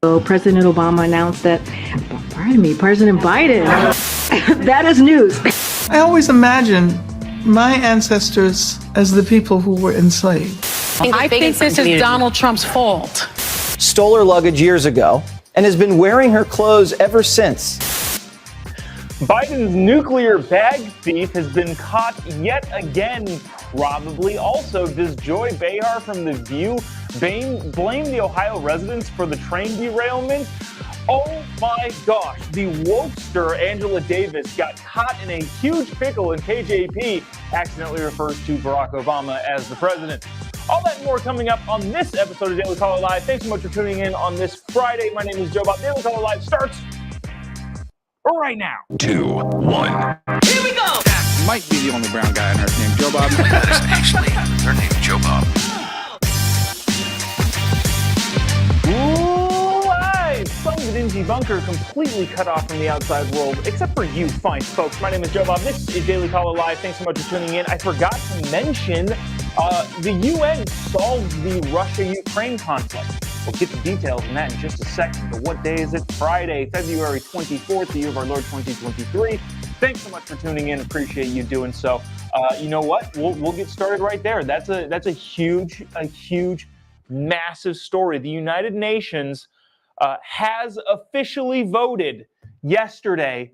President Obama announced that, President Biden, that is news. I always imagine my ancestors as the people who were enslaved. I think this is Donald Trump's fault. Stole her luggage years ago and has been wearing her clothes ever since. Biden's nuclear bag thief has been caught yet again, probably. Also, does Joy Behar from The View blame the Ohio residents for the train derailment? Oh my gosh, the wokester Angela Davis got caught in a huge pickle, and KJP accidentally refers to Barack Obama as the president. All that and more coming up on this episode of Daily Caller Live. Thanks so much for tuning in on this Friday. My name is Jobob. Daily Caller Live starts right now. 2, 1. Here we go. That might be the only brown guy on earth named Jobob. That is actually her name, Jobob. Live from the dingy bunker, completely cut off from the outside world, except for you fine folks. My name is Jobob. This is Daily Caller Live. Thanks so much for tuning in. I forgot to mention the UN solved the Russia-Ukraine conflict. We'll get the details on that in just a second. But what day is it? Friday, February 24th, the year of our Lord 2023. Thanks so much for tuning in. Appreciate you doing so. You know what? We'll get started right there. That's a huge, massive story. The United Nations has officially voted yesterday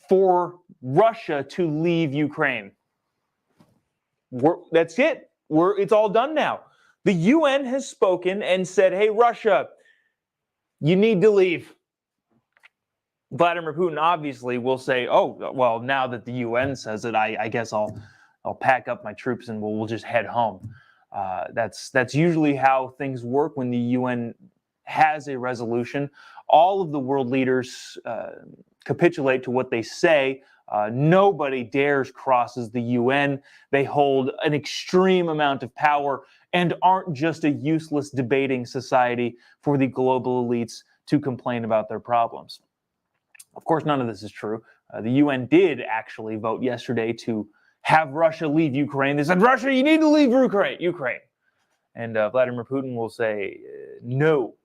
for Russia to leave Ukraine. That's it. It's all done now. The UN has spoken and said, hey, Russia, you need to leave. Vladimir Putin obviously will say, oh, well, now that the UN says it, I guess I'll pack up my troops and we'll just head home. That's usually how things work when the UN has a resolution. All of the world leaders capitulate to what they say. Nobody dares crosses the UN. They hold an extreme amount of power and aren't just a useless debating society for the global elites to complain about their problems. Of course, none of this is true. The UN did actually vote yesterday to have Russia leave Ukraine. They said, Russia, you need to leave Ukraine. And Vladimir Putin will say no,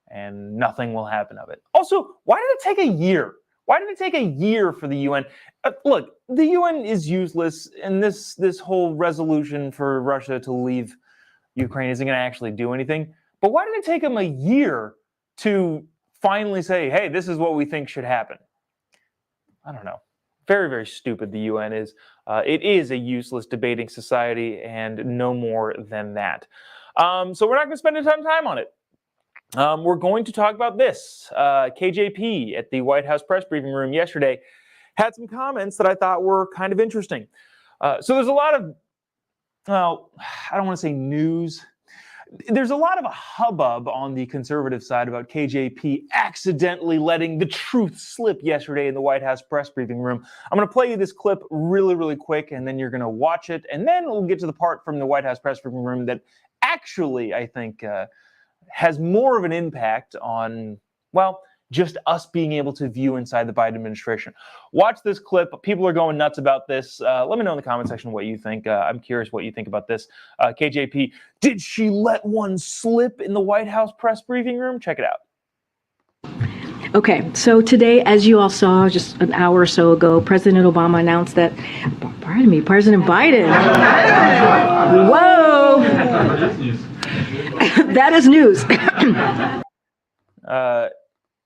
and nothing will happen of it. Also, why did it take a year? Why did it take a year for the UN? Look, the UN is useless, and this whole resolution for Russia to leave Ukraine isn't going to actually do anything. But why did it take them a year to finally say, hey, this is what we think should happen? I don't know. Very, very stupid the UN is. It is a useless debating society, and no more than that. So we're not going to spend a ton of time on it. We're going to talk about this. KJP at the White House press briefing room yesterday had some comments that I thought were kind of interesting. So there's a lot of, well, I don't want to say news. There's a lot of a hubbub on the conservative side about KJP accidentally letting the truth slip yesterday in the White House press briefing room. I'm going to play you this clip really, really quick, and then you're going to watch it. And then we'll get to the part from the White House press briefing room that actually, I think, has more of an impact on, well, just us being able to view inside the Biden administration. Watch this clip. People are going nuts about this. Let me know in the comment section what you think. I'm curious what you think about this. KJP, did she let one slip in the White House press briefing room? Check it out. Okay, so today, as you all saw just an hour or so ago, President Obama announced that, President Biden. Whoa! That is news.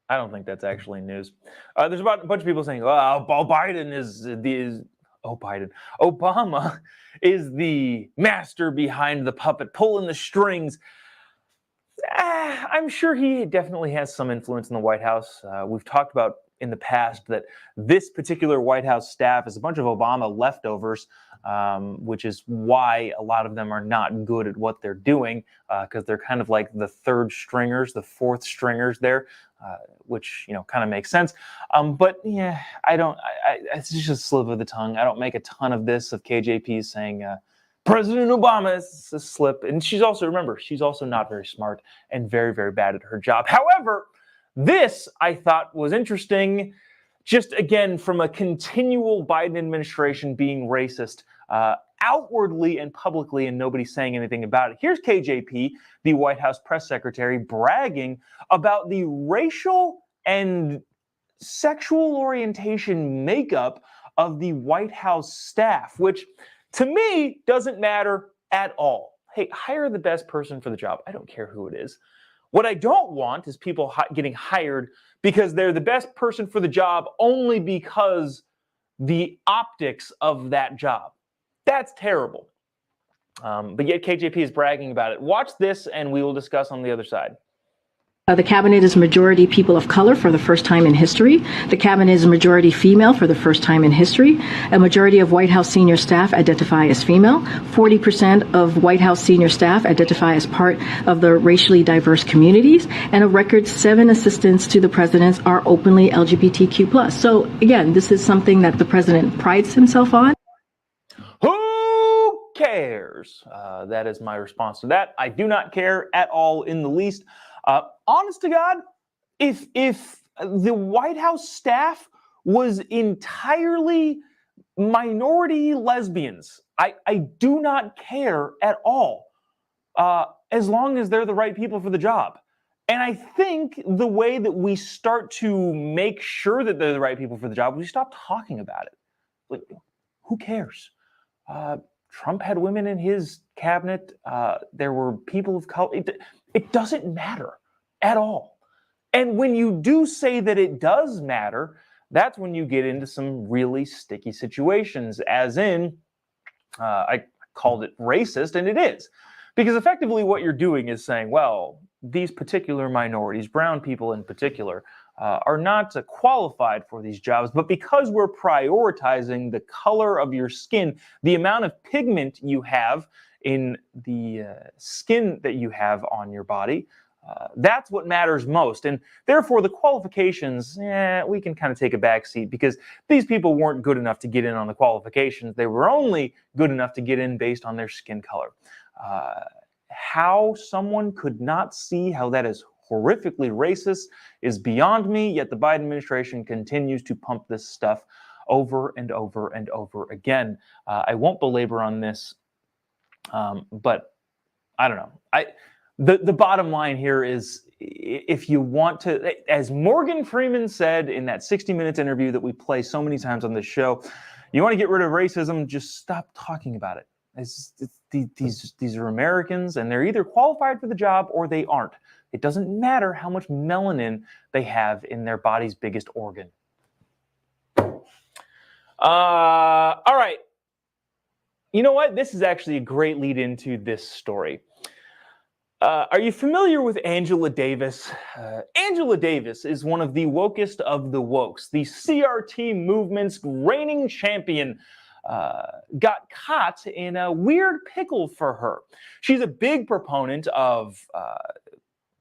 I don't think that's actually news. There's about a bunch of people saying, Obama is the master behind the puppet, pulling the strings. I'm sure he definitely has some influence in the White House. We've talked about in the past that this particular White House staff is a bunch of Obama leftovers, which is why a lot of them are not good at what they're doing, because they're kind of like the third stringers, the fourth stringers there, which, kind of makes sense. But yeah, it's just a slip of the tongue. I don't make a ton of this of KJP saying, President Obama is a slip. And she's also not very smart and very, very bad at her job. However, this I thought was interesting, just again, from a continual Biden administration being racist. outwardly and publicly, and nobody's saying anything about it. Here's KJP, the White House press secretary, bragging about the racial and sexual orientation makeup of the White House staff, which to me doesn't matter at all. Hey, hire the best person for the job. I don't care who it is. What I don't want is people getting hired because they're the best person for the job only because the optics of that job. That's terrible. But yet KJP is bragging about it. Watch this and we will discuss on the other side. The cabinet is majority people of color for the first time in history. The cabinet is majority female for the first time in history. A majority of White House senior staff identify as female. 40% of White House senior staff identify as part of the racially diverse communities. And a record 7 assistants to the president are openly LGBTQ+. So again, this is something that the president prides himself on. Who cares? That is my response to that. I do not care at all in the least. Honest to God, if the White House staff was entirely minority lesbians, I do not care at all, as long as they're the right people for the job. And I think the way that we start to make sure that they're the right people for the job, we stop talking about it. Like, who cares? Trump had women in his cabinet. There were people of color. It doesn't matter at all. And when you do say that it does matter, that's when you get into some really sticky situations, as in, I called it racist, and it is. Because effectively what you're doing is saying, well, these particular minorities, brown people in particular, are not qualified for these jobs, but because we're prioritizing the color of your skin, the amount of pigment you have in the skin that you have on your body, that's what matters most. And therefore, the qualifications, we can kind of take a back seat because these people weren't good enough to get in on the qualifications. They were only good enough to get in based on their skin color. How someone could not see how that is horrifically racist is beyond me, yet the Biden administration continues to pump this stuff over and over and over again. I won't belabor on this, but I don't know. The bottom line here is, if you want to, as Morgan Freeman said in that 60 Minutes interview that we play so many times on this show, you want to get rid of racism, just stop talking about it. These are Americans, and they're either qualified for the job or they aren't. It doesn't matter how much melanin they have in their body's biggest organ. All right. You know what? This is actually a great lead into this story. Are you familiar with Angela Davis? Angela Davis is one of the wokest of the wokes, the CRT movement's reigning champion. Got caught in a weird pickle for her. She's a big proponent of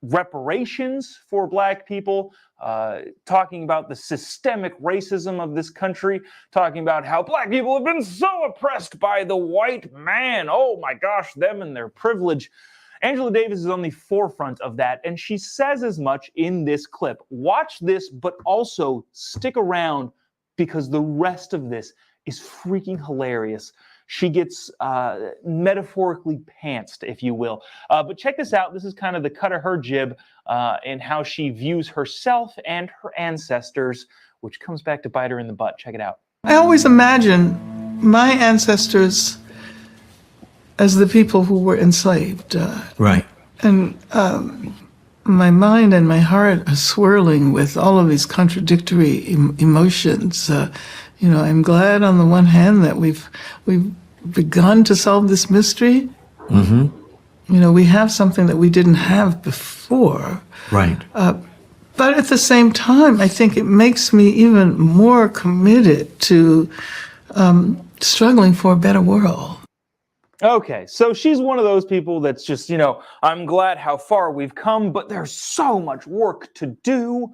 reparations for Black people, talking about the systemic racism of this country, talking about how Black people have been so oppressed by the white man. Oh my gosh, them and their privilege. Angela Davis is on the forefront of that, and she says as much in this clip. Watch this, but also stick around because the rest of this is freaking hilarious. She gets metaphorically pantsed, if you will. But check this out. This is kind of the cut of her jib and how she views herself and her ancestors, which comes back to bite her in the butt. Check it out. I always imagine my ancestors as the people who were enslaved. Right. And my mind and my heart are swirling with all of these contradictory emotions. I'm glad on the one hand that we've begun to solve this mystery. Mm-hmm. We have something that we didn't have before. Right. But at the same time, I think it makes me even more committed to struggling for a better world. Okay, so she's one of those people that's just, I'm glad how far we've come, but there's so much work to do,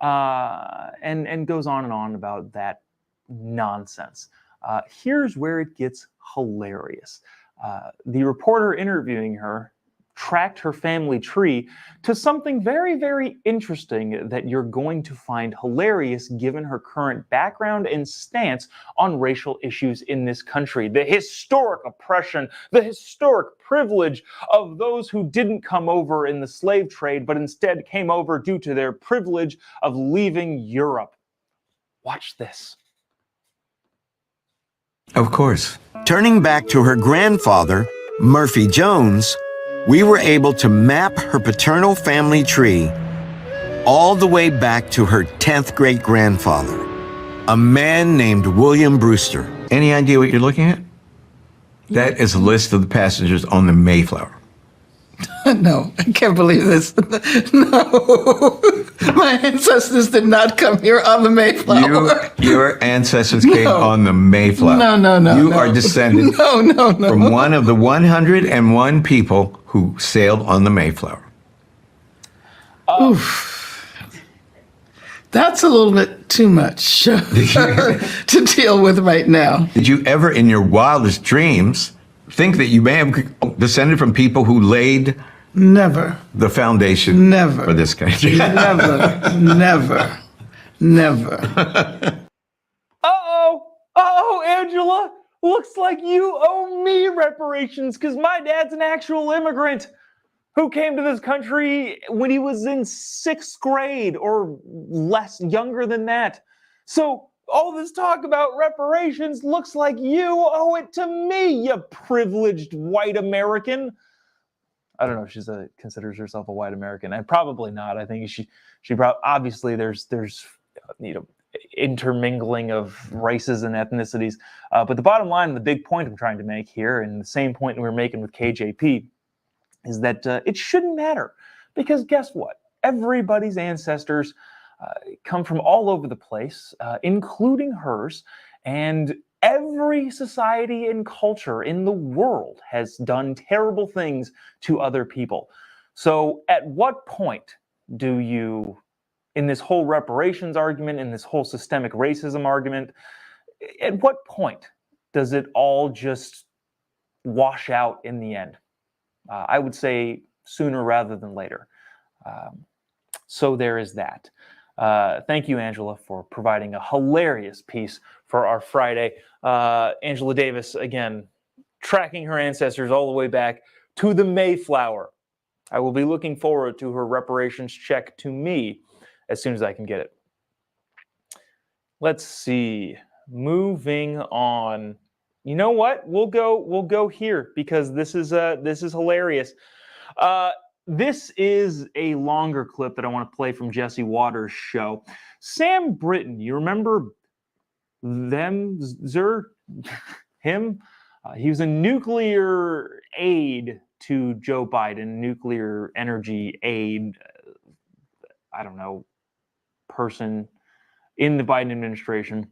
and goes on and on about that nonsense. Here's where it gets hilarious. The reporter interviewing her tracked her family tree to something very, very interesting that you're going to find hilarious given her current background and stance on racial issues in this country. The historic oppression, the historic privilege of those who didn't come over in the slave trade, but instead came over due to their privilege of leaving Europe. Watch this. Of course. Turning back to her grandfather, Murphy Jones, we were able to map her paternal family tree all the way back to her 10th great-grandfather, a man named William Brewster. Any idea what you're looking at? That is a list of the passengers on the Mayflower. No, I can't believe this. No, my ancestors did not come here on the Mayflower. Your ancestors came on the Mayflower. No. You are descended from one of the 101 people who sailed on the Mayflower. Oof. That's a little bit too much to deal with right now. Did you ever, in your wildest dreams, think that you may have descended from people who laid Never. the foundation Never. for this country? Never. Uh-oh, Angela. Looks like you owe me reparations because my dad's an actual immigrant who came to this country when he was in 6th grade or less, younger than that. So all this talk about reparations looks like you owe it to me, you privileged white American. I don't know if she considers herself a white American, and probably not. I think she obviously there's intermingling of races and ethnicities. But the bottom line, the big point I'm trying to make here, and the same point we were making with KJP, is that it shouldn't matter, because guess what? Everybody's ancestors come from all over the place, including hers, and every society and culture in the world has done terrible things to other people. So at what point do you, in this whole reparations argument, in this whole systemic racism argument, at what point does it all just wash out in the end? I would say sooner rather than later. So there is that. Thank you, Angela, for providing a hilarious piece for our Friday. Angela Davis, again, tracking her ancestors all the way back to the Mayflower. I will be looking forward to her reparations check to me as soon as I can get it. Let's see. Moving on. You know what? We'll go here because this is hilarious. This is a longer clip that I want to play from Jesse Waters' show. Sam Britton, you remember him? He was a nuclear aide to Joe Biden, nuclear energy aide, person in the Biden administration,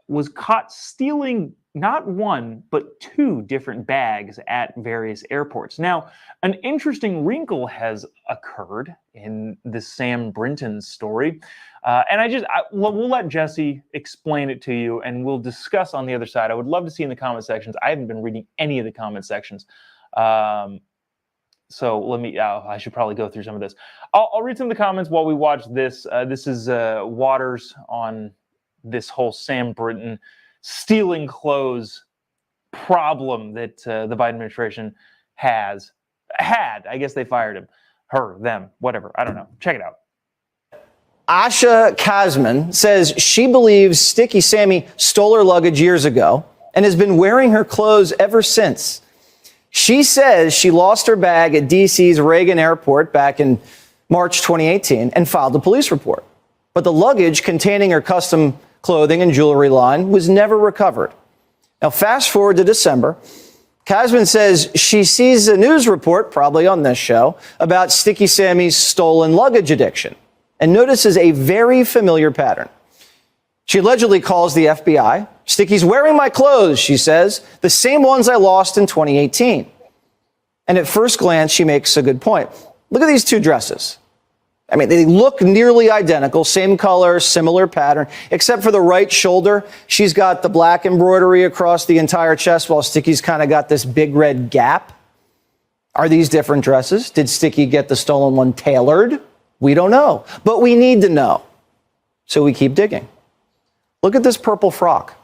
was caught stealing not one, but 2 different bags at various airports. Now, an interesting wrinkle has occurred in the Sam Brinton story. And we'll let Jesse explain it to you, and we'll discuss on the other side. I would love to see in the comment sections. I haven't been reading any of the comment sections. So let me, I should probably go through some of this. I'll read some of the comments while we watch this. This is Waters on this whole Sam Brinton stealing clothes problem that the Biden administration had. I guess they fired him, her, them, whatever. I don't know. Check it out. Asha Kazman says she believes Sticky Sammy stole her luggage years ago and has been wearing her clothes ever since. She says she lost her bag at D.C.'s Reagan Airport back in March 2018 and filed a police report. But the luggage containing her custom clothing and jewelry line was never recovered. Now, fast forward to December. Kazman says she sees a news report, probably on this show, about Sticky Sammy's stolen luggage addiction and notices a very familiar pattern. She allegedly calls the FBI. Sticky's wearing my clothes, she says, the same ones I lost in 2018. And at first glance, she makes a good point. Look at these 2 dresses. I mean, they look nearly identical, same color, similar pattern, except for the right shoulder. She's got the black embroidery across the entire chest while Sticky's kind of got this big red gap. Are these different dresses? Did Sticky get the stolen one tailored? We don't know, but we need to know. So we keep digging. Look at this purple frock.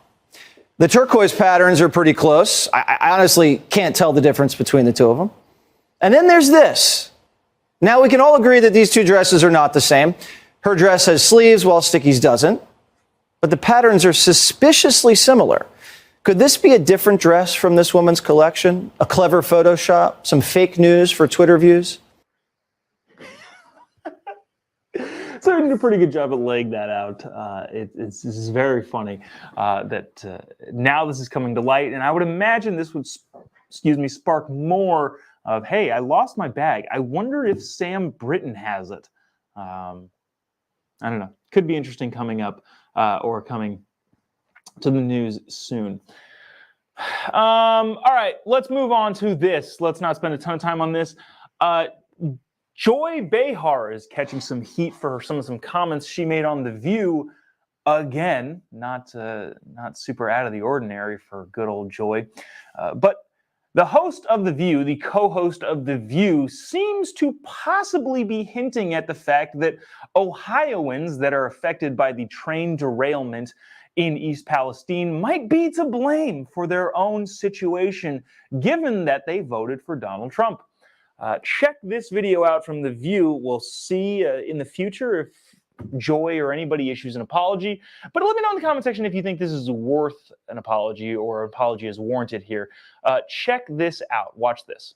The turquoise patterns are pretty close. I honestly can't tell the difference between the two of them. And then there's this. Now we can all agree that these two dresses are not the same. Her dress has sleeves while Sticky's doesn't, but the patterns are suspiciously similar. Could this be a different dress from this woman's collection? A clever Photoshop? Some fake news for Twitter views? So I did a pretty good job at laying that out. This is very funny that now this is coming to light, and I would imagine this would, spark more of, hey, I lost my bag. I wonder if Sam Britton has it. I don't know. Could be interesting coming up or coming to the news soon. All right, let's move on to this. Let's not spend a ton of time on this. Joy Behar is catching some heat for some comments she made on The View. Again, not super out of the ordinary for good old Joy. But the host of The View, the co-host of The View, seems to possibly be hinting at the fact that Ohioans that are affected by the train derailment in East Palestine might be to blame for their own situation, given that they voted for Donald Trump. Check this video out from The View. We'll see in the future if Joy or anybody issues an apology. But let me know in the comment section if you think this is worth an apology or an apology is warranted here. Check this out. Watch this.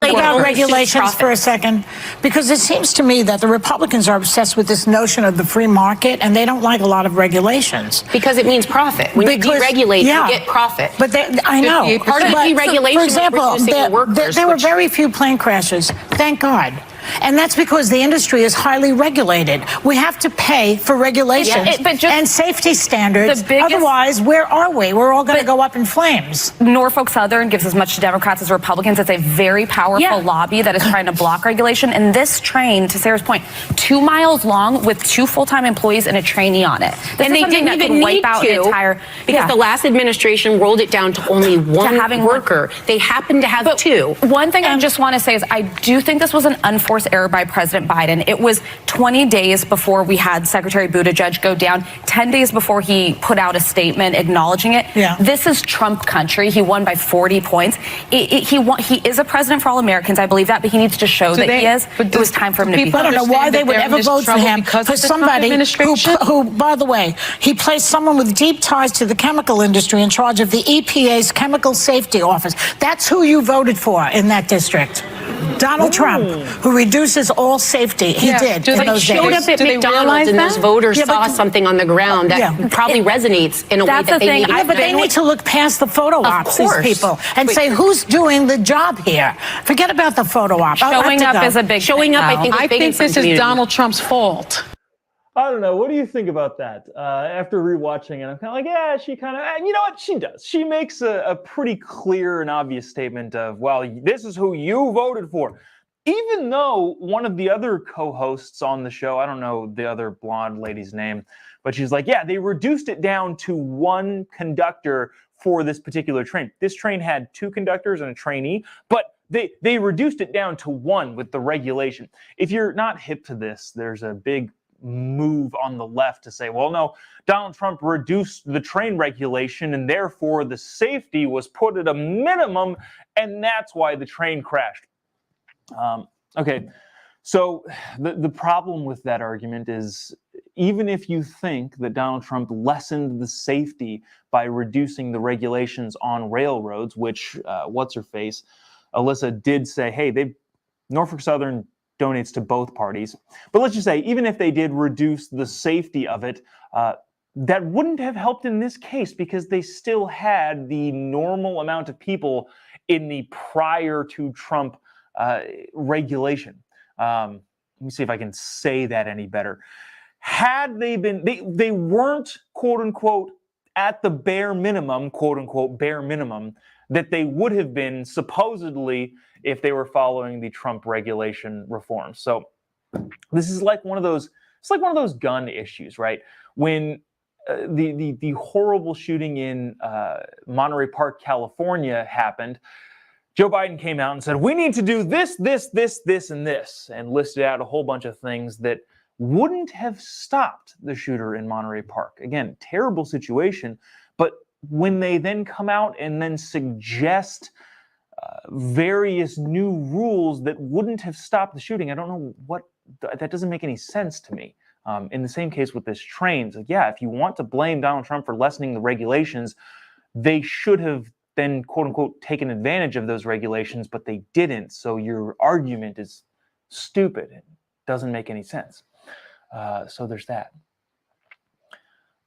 About regulations for a second, because it seems to me that the Republicans are obsessed with this notion of the free market, and they don't like a lot of regulations. Because it means profit. When you deregulate, you get profit. But I know. Part of deregulation, for example, is reducing the workers. There were very few plane crashes, thank God. And that's because the industry is highly regulated. We have to pay for regulations and safety standards. Otherwise, where are we? We're all going to go up in flames. Norfolk Southern gives as much to Democrats as Republicans. It's a very powerful lobby that is trying to block regulation. And this train, to Sarah's point, 2 miles long with 2 full-time employees and a trainee on it. And they didn't even need to, because the last administration rolled it down to only one worker. They happened to have 2. One thing I just want to say is I do think this was an unforced error by President Biden. It was 20 days before we had Secretary Buttigieg go down, 10 days before he put out a statement acknowledging it. This is Trump country. He won by 40 points. He is a president for all Americans. I believe that, but he needs to show that he is. It was time for him to be. I don't know why they would ever vote for him, for somebody who, by the way, he placed someone with deep ties to the chemical industry in charge of the EPA's Chemical Safety Office. That's who you voted for in that district. Donald Trump, who reduces all safety. He did. They showed up at McDonald's and those voters saw something on the ground that probably resonates in a way that they need to. But they need to look past the photo ops, these people, and say, who's doing the job here? Forget about the photo op. Showing up is a big thing. I think this is Donald Trump's fault. I don't know. What do you think about that? After rewatching it, I'm kind of like, yeah, she kind of, and you know what? She does. She makes a pretty clear and obvious statement of, well, this is who you voted for. Even though one of the other co-hosts on the show, I don't know the other blonde lady's name, but she's like, yeah, they reduced it down to 1 conductor for this particular train. This train had 2 conductors and a trainee, but they reduced it down to 1 with the regulation. If you're not hip to this, there's a big move on the left to say, well, no, Donald Trump reduced the train regulation and therefore the safety was put at a minimum, and that's why the train crashed. Okay, so the problem with that argument is, even if you think that Donald Trump lessened the safety by reducing the regulations on railroads, which what's-her-face, Alyssa did say, hey, Norfolk Southern donates to both parties. But let's just say, even if they did reduce the safety of it, that wouldn't have helped in this case because they still had the normal amount of people in the prior to Trump regulation. Let me see if I can say that any better. Had they been, they weren't, quote unquote, at the bare minimum, quote unquote, bare minimum, that they would have been supposedly if they were following the Trump regulation reforms. So this is like one of those, it's like one of those gun issues, right? When the horrible shooting in Monterey Park, California happened, Joe Biden came out and said, we need to do this, this, this, this, and this, and listed out a whole bunch of things that wouldn't have stopped the shooter in Monterey Park. Again, terrible situation, but when they then come out and then suggest various new rules that wouldn't have stopped the shooting, I don't know what, that doesn't make any sense to me. In the same case with this train, so yeah, if you want to blame Donald Trump for lessening the regulations, they should have then, quote unquote, taken advantage of those regulations, but they didn't. So your argument is stupid. It doesn't make any sense. So there's that.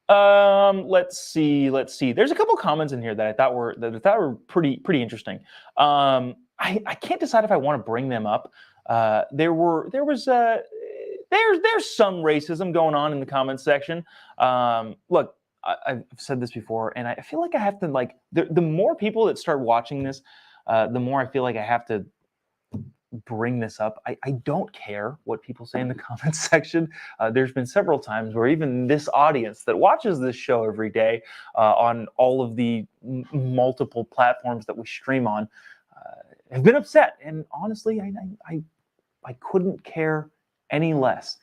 Let's see. There's a couple comments in here that I thought were pretty interesting. I can't decide if I want to bring them up. There's some racism going on in the comments section. Look, I've said this before, and I feel like I have to, like, the more people that start watching this, the more I feel like I have to bring this up. I don't care what people say in the comments section. There's been several times where even this audience that watches this show every day on all of the multiple platforms that we stream on have been upset. And honestly, I couldn't care any less.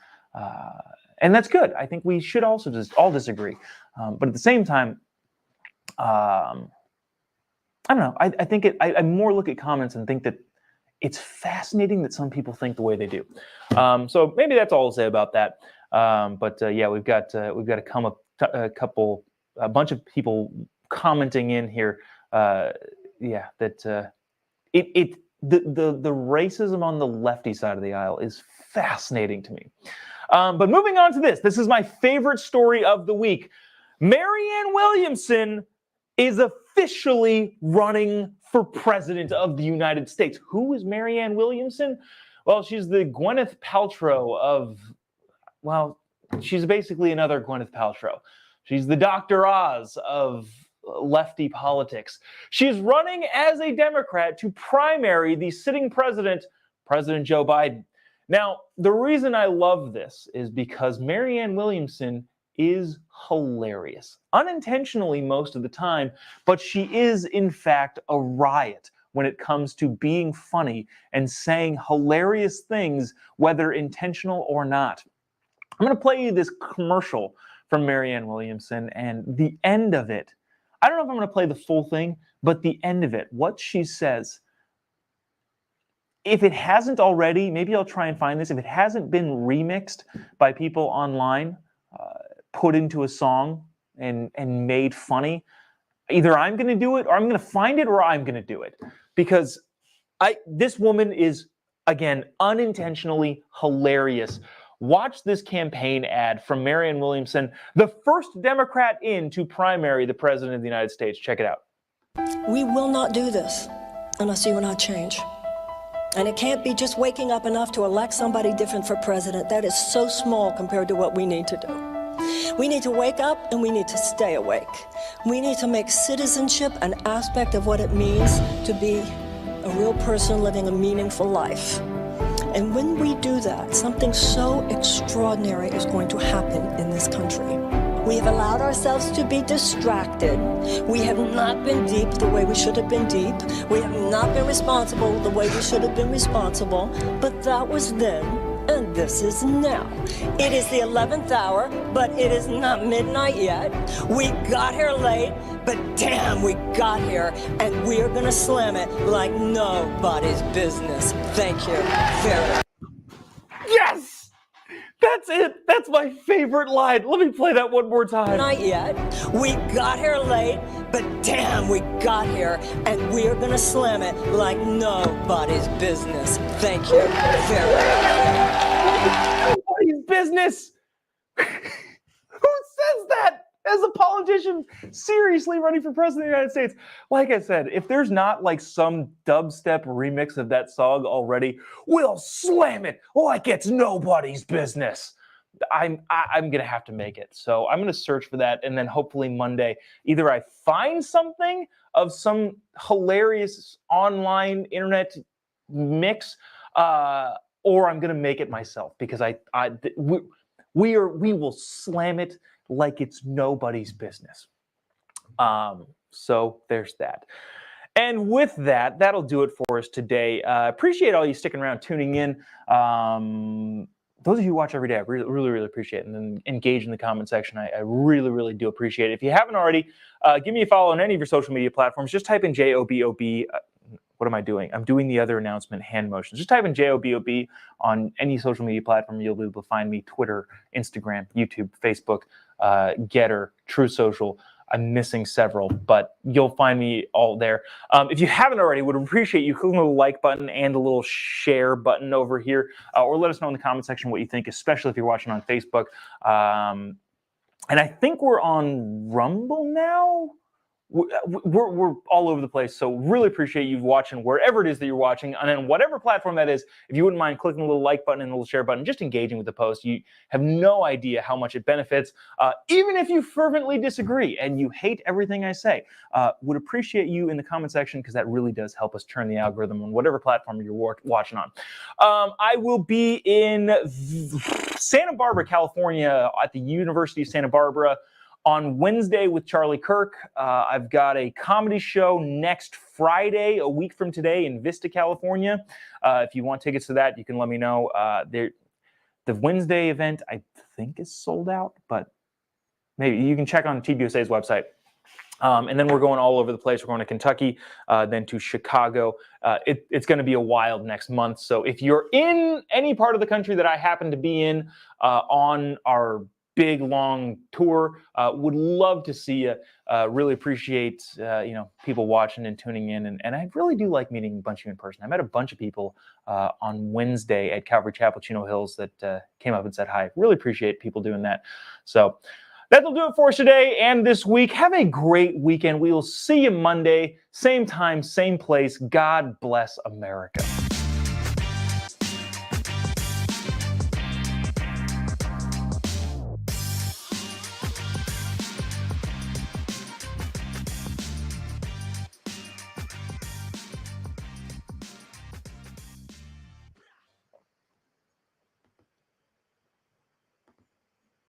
And that's good. I think we should also just all disagree. But at the same time, I don't know. I think I more look at comments and think that it's fascinating that some people think the way they do. So maybe that's all I'll say about that. But yeah, we've got a bunch of people commenting in here. Yeah, that the racism on the lefty side of the aisle is fascinating to me. But moving on to this. This is my favorite story of the week. Marianne Williamson is officially running for president of the United States. Who is Marianne Williamson? Well, she's the Gwyneth Paltrow of, well, she's basically another Gwyneth Paltrow. She's the Dr. Oz of lefty politics. She's running as a Democrat to primary the sitting president, President Joe Biden. Now, the reason I love this is because Marianne Williamson is hilarious. Unintentionally most of the time, but she is, in fact, a riot when it comes to being funny and saying hilarious things, whether intentional or not. I'm going to play you this commercial from Marianne Williamson, and the end of it, I don't know if I'm going to play the full thing, but the end of it, what she says, if it hasn't already, maybe I'll try and find this, if it hasn't been remixed by people online, put into a song and made funny, either I'm going to do it or I'm going to find it or I'm going to do it. Because this woman is, again, unintentionally hilarious. Watch this campaign ad from Marianne Williamson, the first Democrat in to primary the president of the United States. Check it out. We will not do this unless you and I change. And it can't be just waking up enough to elect somebody different for president. That is so small compared to what we need to do. We need to wake up and we need to stay awake. We need to make citizenship an aspect of what it means to be a real person living a meaningful life. And when we do that, something so extraordinary is going to happen in this country. We have allowed ourselves to be distracted. We have not been deep the way we should have been deep. We have not been responsible the way we should have been responsible. But that was then, and this is now. It is the 11th hour, but it is not midnight yet. We got here late, but damn, we got here, and we are gonna slam it like nobody's business. Thank you very much. Yes! That's it. That's my favorite line. Let me play that one more time. Not yet. We got here late, but damn, we got here, and we're gonna slam it like nobody's business. Thank you very much. Nobody's business. Who says that as a politician seriously running for president of the United States? Like I said, if there's not like some dubstep remix of that song already, we'll slam it like it's nobody's business. I'm gonna have to make it. So I'm gonna search for that, and then hopefully Monday, either I find something of some hilarious online internet mix, or I'm gonna make it myself, because we will slam it like it's nobody's business. So there's that. And with that, that'll do it for us today. Appreciate all you sticking around, tuning in. Those of you who watch every day, I really appreciate it. And then engage in the comment section. I really do appreciate it. If you haven't already, give me a follow on any of your social media platforms. Just type in JOBOB. What am I doing? I'm doing the other announcement hand motions. Just type in JOBOB on any social media platform. You'll be able to find me: Twitter, Instagram, YouTube, Facebook, Getter, True Social. I'm missing several, but you'll find me all there. If you haven't already, would appreciate you clicking the like button and the little share button over here, or let us know in the comment section what you think, especially if you're watching on Facebook. And I think we're on Rumble now. We're all over the place, so really appreciate you watching wherever it is that you're watching, and then whatever platform that is. If you wouldn't mind clicking the little like button and the little share button, just engaging with the post. You have no idea how much it benefits, even if you fervently disagree and you hate everything I say. Would appreciate you in the comment section, because that really does help us turn the algorithm on whatever platform you're watching on. I will be in Santa Barbara, California, at the University of Santa Barbara on Wednesday with Charlie Kirk. I've got a comedy show next Friday, a week from today, in Vista, California. If you want tickets to that, you can let me know. The Wednesday event, I think, is sold out, but maybe you can check on TBUSA's website. And then we're going all over the place. We're going to Kentucky, then to Chicago. It's going to be a wild next month. So if you're in any part of the country that I happen to be in on our big long tour, would love to see you. Really appreciate people watching and tuning in, and I really do like meeting a bunch of you in person. I met a bunch of people on Wednesday at Calvary Chapel, Chino Hills, that came up and said hi. Really appreciate people doing that. So that'll do it for us today and this week. Have a great weekend. We will see you Monday, same time, same place. God bless America.